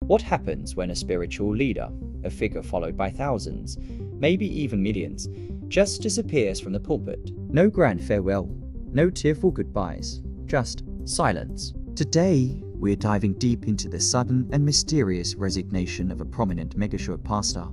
What happens when a spiritual leader, a figure followed by thousands, maybe even millions, just disappears from the pulpit? No grand farewell, no tearful goodbyes, just silence. Today, we're diving deep into the sudden and mysterious resignation of a prominent megachurch pastor,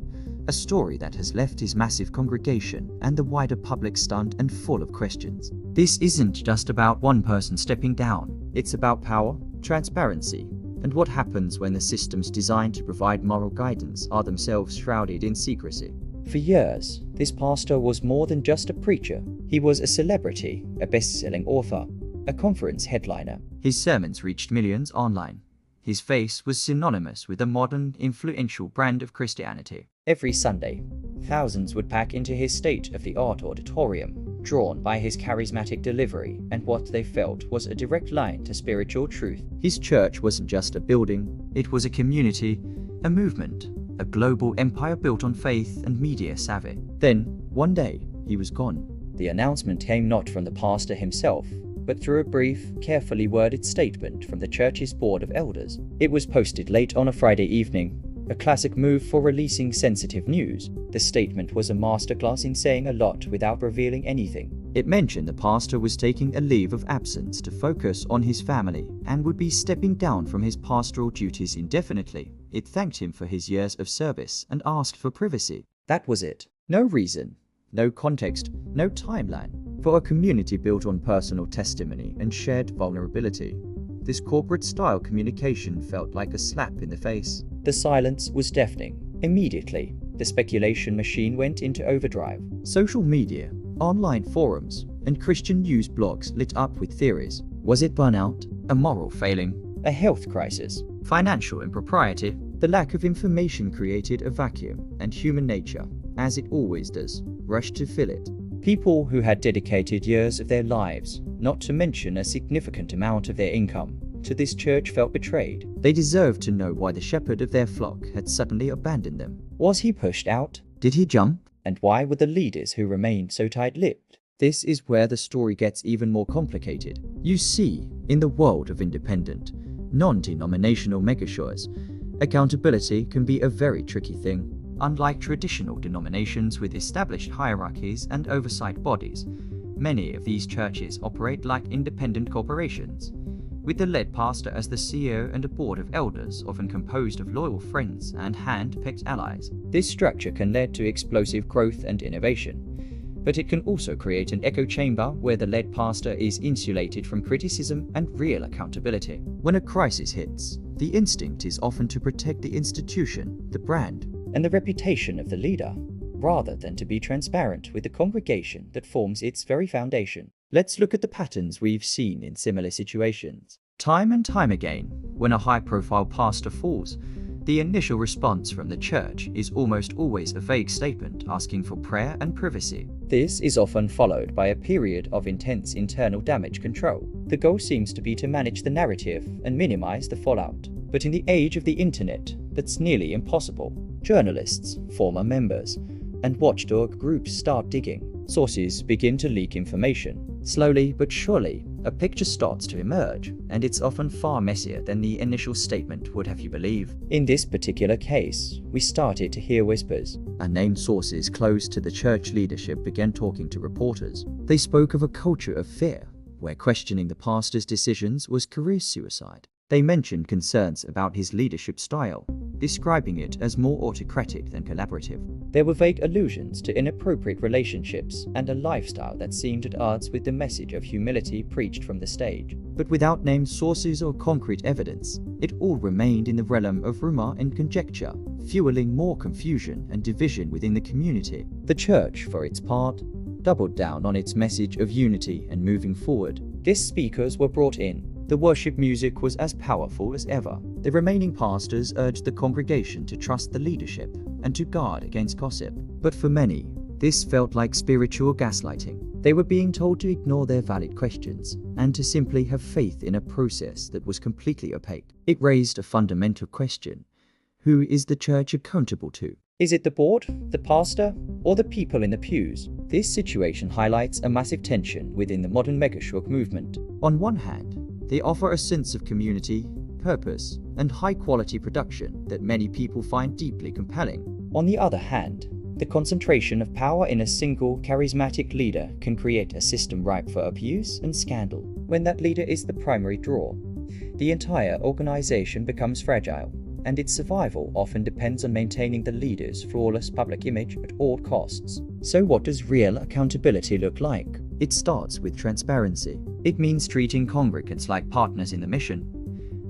a story that has left his massive congregation and the wider public stunned and full of questions. This isn't just about one person stepping down, it's about power, transparency, and what happens when the systems designed to provide moral guidance are themselves shrouded in secrecy. For years, this pastor was more than just a preacher. He was a celebrity, a best-selling author, a conference headliner. His sermons reached millions online. His face was synonymous with a modern, influential brand of Christianity. Every Sunday, thousands would pack into his state-of-the-art auditorium, drawn by his charismatic delivery and what they felt was a direct line to spiritual truth. His church wasn't just a building, it was a community, a movement, a global empire built on faith and media savvy. Then, one day, he was gone. The announcement came not from the pastor himself, but through a brief, carefully worded statement from the church's board of elders. It was posted late on a Friday evening, a classic move for releasing sensitive news. The statement was a masterclass in saying a lot without revealing anything. It mentioned the pastor was taking a leave of absence to focus on his family and would be stepping down from his pastoral duties indefinitely. It thanked him for his years of service and asked for privacy. That was it. No reason, no context, no timeline. For a community built on personal testimony and shared vulnerability, this corporate-style communication felt like a slap in the face. The silence was deafening. Immediately, the speculation machine went into overdrive. Social media, online forums, and Christian news blogs lit up with theories. Was it burnout? A moral failing? A health crisis? Financial impropriety? The lack of information created a vacuum, and human nature, as it always does, rushed to fill it. People who had dedicated years of their lives, not to mention a significant amount of their income, to this church felt betrayed. They deserved to know why the shepherd of their flock had suddenly abandoned them. Was he pushed out? Did he jump? And why were the leaders who remained so tight-lipped? This is where the story gets even more complicated. You see, in the world of independent, non-denominational megachurches, accountability can be a very tricky thing. Unlike traditional denominations with established hierarchies and oversight bodies, many of these churches operate like independent corporations, with the lead pastor as the CEO and a board of elders often composed of loyal friends and hand-picked allies. This structure can lead to explosive growth and innovation, but it can also create an echo chamber where the lead pastor is insulated from criticism and real accountability. When a crisis hits, the instinct is often to protect the institution, the brand, and the reputation of the leader, rather than to be transparent with the congregation that forms its very foundation. Let's look at the patterns we've seen in similar situations. Time and time again, when a high-profile pastor falls, the initial response from the church is almost always a vague statement asking for prayer and privacy. This is often followed by a period of intense internal damage control. The goal seems to be to manage the narrative and minimize the fallout. But in the age of the internet, that's nearly impossible. Journalists, former members, and watchdog groups start digging. Sources begin to leak information. Slowly but surely, a picture starts to emerge, and it's often far messier than the initial statement would have you believe. In this particular case, we started to hear whispers. Unnamed sources close to the church leadership began talking to reporters. They spoke of a culture of fear, where questioning the pastor's decisions was career suicide. They mentioned concerns about his leadership style, describing it as more autocratic than collaborative. There were vague allusions to inappropriate relationships and a lifestyle that seemed at odds with the message of humility preached from the stage. But without named sources or concrete evidence, it all remained in the realm of rumor and conjecture, fueling more confusion and division within the community. The church, for its part, doubled down on its message of unity and moving forward. Guest speakers were brought in. The worship music was as powerful as ever. The remaining pastors urged the congregation to trust the leadership and to guard against gossip. But for many, this felt like spiritual gaslighting. They were being told to ignore their valid questions and to simply have faith in a process that was completely opaque. It raised a fundamental question. Who is the church accountable to? Is it the board, the pastor, or the people in the pews? This situation highlights a massive tension within the modern megachurch movement. On one hand, they offer a sense of community, purpose and high-quality production that many people find deeply compelling. On the other hand, the concentration of power in a single, charismatic leader can create a system ripe for abuse and scandal. When that leader is the primary draw, the entire organization becomes fragile, and its survival often depends on maintaining the leader's flawless public image at all costs. So what does real accountability look like? It starts with transparency. It means treating congregants like partners in the mission,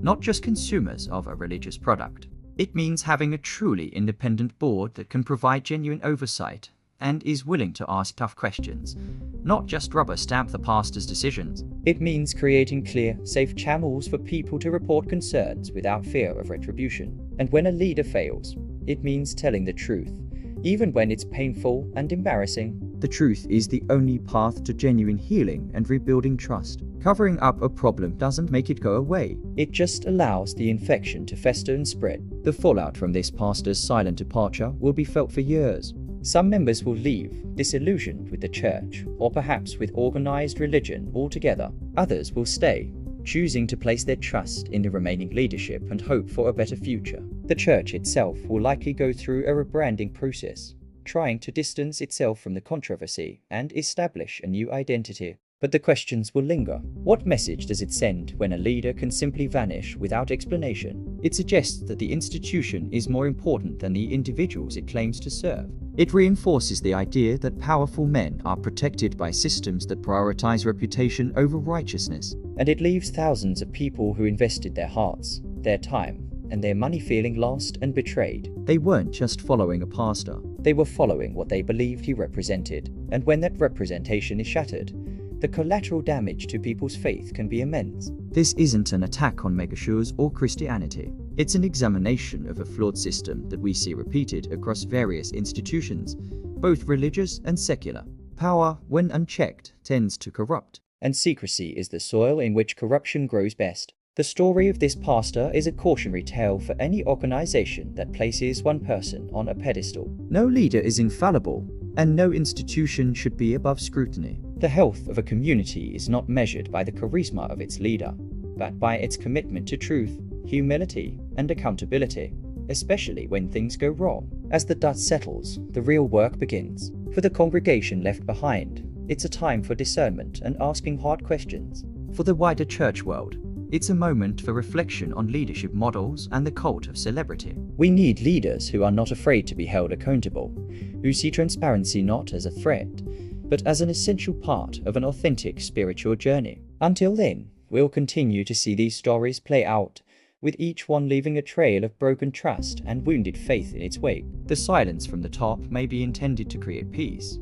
not just consumers of a religious product. It means having a truly independent board that can provide genuine oversight and is willing to ask tough questions, not just rubber stamp the pastor's decisions. It means creating clear, safe channels for people to report concerns without fear of retribution. And when a leader fails, it means telling the truth, even when it's painful and embarrassing. The truth is the only path to genuine healing and rebuilding trust. Covering up a problem doesn't make it go away. It just allows the infection to fester and spread. The fallout from this pastor's silent departure will be felt for years. Some members will leave, disillusioned with the church, or perhaps with organized religion altogether. Others will stay, choosing to place their trust in the remaining leadership and hope for a better future. The church itself will likely go through a rebranding process, trying to distance itself from the controversy and establish a new identity. But the questions will linger. What message does it send when a leader can simply vanish without explanation? It suggests that the institution is more important than the individuals it claims to serve. It reinforces the idea that powerful men are protected by systems that prioritize reputation over righteousness. And it leaves thousands of people who invested their hearts, their time, and their money feeling lost and betrayed. They weren't just following a pastor. They were following what they believed he represented. And when that representation is shattered, the collateral damage to people's faith can be immense. This isn't an attack on megachurches or Christianity. It's an examination of a flawed system that we see repeated across various institutions, both religious and secular. Power, when unchecked, tends to corrupt, and secrecy is the soil in which corruption grows best. The story of this pastor is a cautionary tale for any organization that places one person on a pedestal. No leader is infallible, and no institution should be above scrutiny. The health of a community is not measured by the charisma of its leader, but by its commitment to truth, humility, and accountability, especially when things go wrong. As the dust settles, the real work begins. For the congregation left behind, it's a time for discernment and asking hard questions. For the wider church world, it's a moment for reflection on leadership models and the cult of celebrity. We need leaders who are not afraid to be held accountable, who see transparency not as a threat, but as an essential part of an authentic spiritual journey. Until then, we'll continue to see these stories play out, with each one leaving a trail of broken trust and wounded faith in its wake. The silence from the top may be intended to create peace,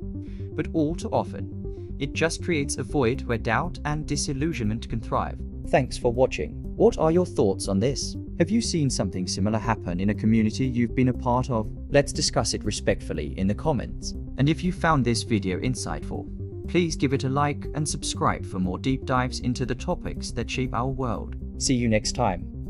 but all too often, it just creates a void where doubt and disillusionment can thrive. Thanks for watching. What are your thoughts on this? Have you seen something similar happen in a community you've been a part of? Let's discuss it respectfully in the comments. And if you found this video insightful, please give it a like and subscribe for more deep dives into the topics that shape our world. See you next time.